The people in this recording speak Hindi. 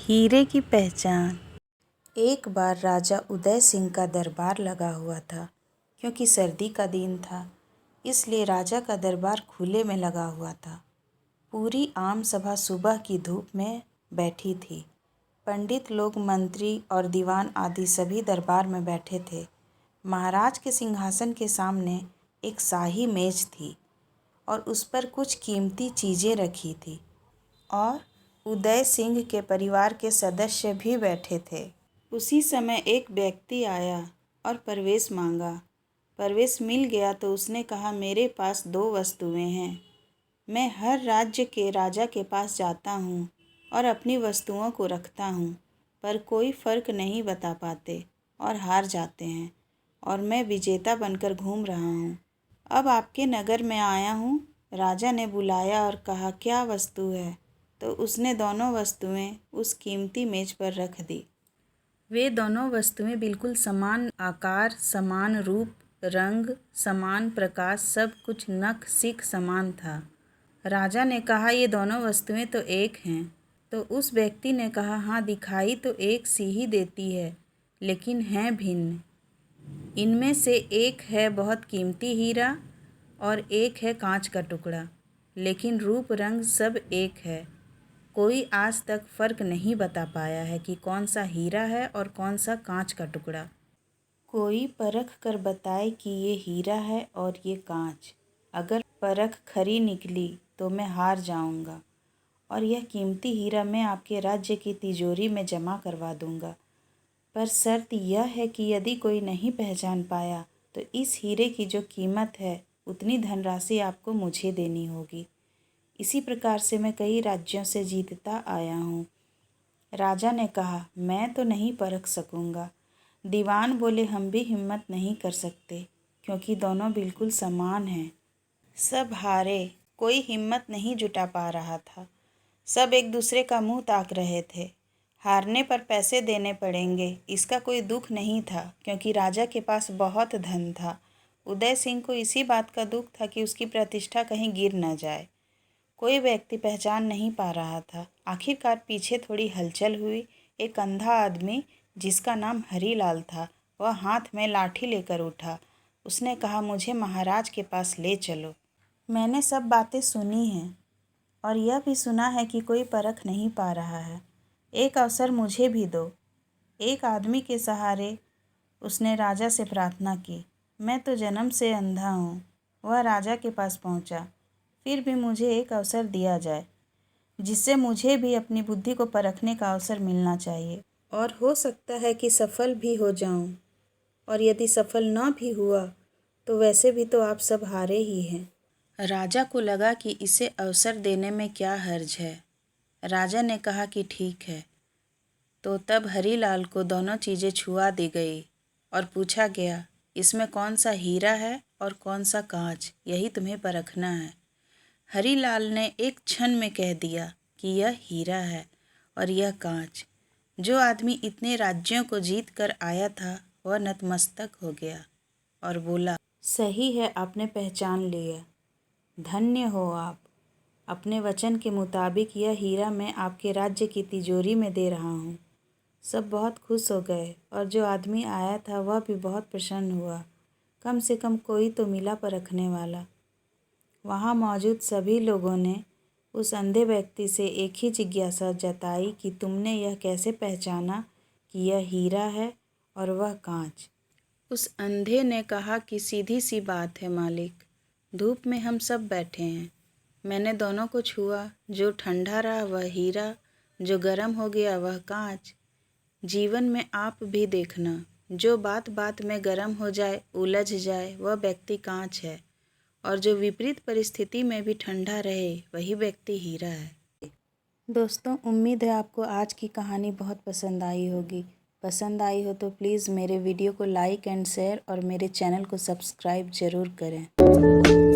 हीरे की पहचान। एक बार राजा उदय सिंह का दरबार लगा हुआ था। क्योंकि सर्दी का दिन था, इसलिए राजा का दरबार खुले में लगा हुआ था। पूरी आम सभा सुबह की धूप में बैठी थी। पंडित लोग, मंत्री और दीवान आदि सभी दरबार में बैठे थे। महाराज के सिंहासन के सामने एक शाही मेज थी और उस पर कुछ कीमती चीज़ें रखी थी और उदय सिंह के परिवार के सदस्य भी बैठे थे। उसी समय एक व्यक्ति आया और प्रवेश मांगा। प्रवेश मिल गया तो उसने कहा, मेरे पास 2 वस्तुएं हैं। मैं हर राज्य के राजा के पास जाता हूँ और अपनी वस्तुओं को रखता हूँ, पर कोई फ़र्क नहीं बता पाते और हार जाते हैं, और मैं विजेता बनकर घूम रहा हूँ। अब आपके नगर में आया हूँ। राजा ने बुलाया और कहा, क्या वस्तु है? तो उसने दोनों वस्तुएं उस कीमती मेज पर रख दी। वे दोनों वस्तुएं बिल्कुल समान आकार, समान रूप, रंग, समान प्रकाश, सब कुछ नख सिख समान था। राजा ने कहा, ये दोनों वस्तुएं तो एक हैं। तो उस व्यक्ति ने कहा, हाँ, दिखाई तो एक सी ही देती है, लेकिन हैं भिन्न। इनमें से एक है बहुत कीमती हीरा और एक है कांच का टुकड़ा, लेकिन रूप रंग सब एक है। कोई आज तक फ़र्क नहीं बता पाया है कि कौन सा हीरा है और कौन सा कांच का टुकड़ा। कोई परख कर बताए कि ये हीरा है और ये कांच। अगर परख खरी निकली तो मैं हार जाऊंगा और यह कीमती हीरा मैं आपके राज्य की तिजोरी में जमा करवा दूंगा। पर शर्त यह है कि यदि कोई नहीं पहचान पाया तो इस हीरे की जो कीमत है उतनी धनराशि आपको मुझे देनी होगी। इसी प्रकार से मैं कई राज्यों से जीतता आया हूँ। राजा ने कहा, मैं तो नहीं परख सकूँगा। दीवान बोले, हम भी हिम्मत नहीं कर सकते, क्योंकि दोनों बिल्कुल समान हैं। सब हारे, कोई हिम्मत नहीं जुटा पा रहा था। सब एक दूसरे का मुंह ताक रहे थे। हारने पर पैसे देने पड़ेंगे, इसका कोई दुख नहीं था, क्योंकि राजा के पास बहुत धन था। उदय सिंह को इसी बात का दुख था कि उसकी प्रतिष्ठा कहीं गिर न जाए। कोई व्यक्ति पहचान नहीं पा रहा था। आखिरकार पीछे थोड़ी हलचल हुई। एक अंधा आदमी, जिसका नाम हरीलाल था, वह हाथ में लाठी लेकर उठा। उसने कहा, मुझे महाराज के पास ले चलो। मैंने सब बातें सुनी हैं और यह भी सुना है कि कोई परख नहीं पा रहा है। एक अवसर मुझे भी दो। एक आदमी के सहारे उसने राजा से प्रार्थना की। मैं तो जन्म से अंधा हूँ। वह राजा के पास पहुँचा। फिर भी मुझे एक अवसर दिया जाए, जिससे मुझे भी अपनी बुद्धि को परखने का अवसर मिलना चाहिए, और हो सकता है कि सफल भी हो जाऊं। और यदि सफल न भी हुआ तो वैसे भी तो आप सब हारे ही हैं। राजा को लगा कि इसे अवसर देने में क्या हर्ज है। राजा ने कहा कि ठीक है। तो तब हरीलाल को दोनों चीज़ें छुआ दी गई और पूछा गया, इसमें कौन सा हीरा है और कौन सा कांच, यही तुम्हें परखना है। हरीलाल ने एक क्षण में कह दिया कि यह हीरा है और यह कांच। जो आदमी इतने राज्यों को जीत कर आया था वह नतमस्तक हो गया और बोला, सही है, आपने पहचान लिया। धन्य हो आप। अपने वचन के मुताबिक यह हीरा मैं आपके राज्य की तिजोरी में दे रहा हूँ। सब बहुत खुश हो गए और जो आदमी आया था वह भी बहुत प्रसन्न हुआ। कम से कम कोई तो मिला परखने वाला। वहाँ मौजूद सभी लोगों ने उस अंधे व्यक्ति से एक ही जिज्ञासा जताई कि तुमने यह कैसे पहचाना कि यह हीरा है और वह कांच। उस अंधे ने कहा कि सीधी सी बात है मालिक, धूप में हम सब बैठे हैं। मैंने दोनों को छुआ, जो ठंडा रहा वह हीरा, जो गर्म हो गया वह कांच। जीवन में आप भी देखना, जो बात बात में गर्म हो जाए, उलझ जाए, वह व्यक्ति कांच है, और जो विपरीत परिस्थिति में भी ठंडा रहे वही व्यक्ति हीरा है। दोस्तों, उम्मीद है आपको आज की कहानी बहुत पसंद आई होगी। पसंद आई हो तो प्लीज़ मेरे वीडियो को लाइक एंड शेयर और मेरे चैनल को सब्सक्राइब ज़रूर करें।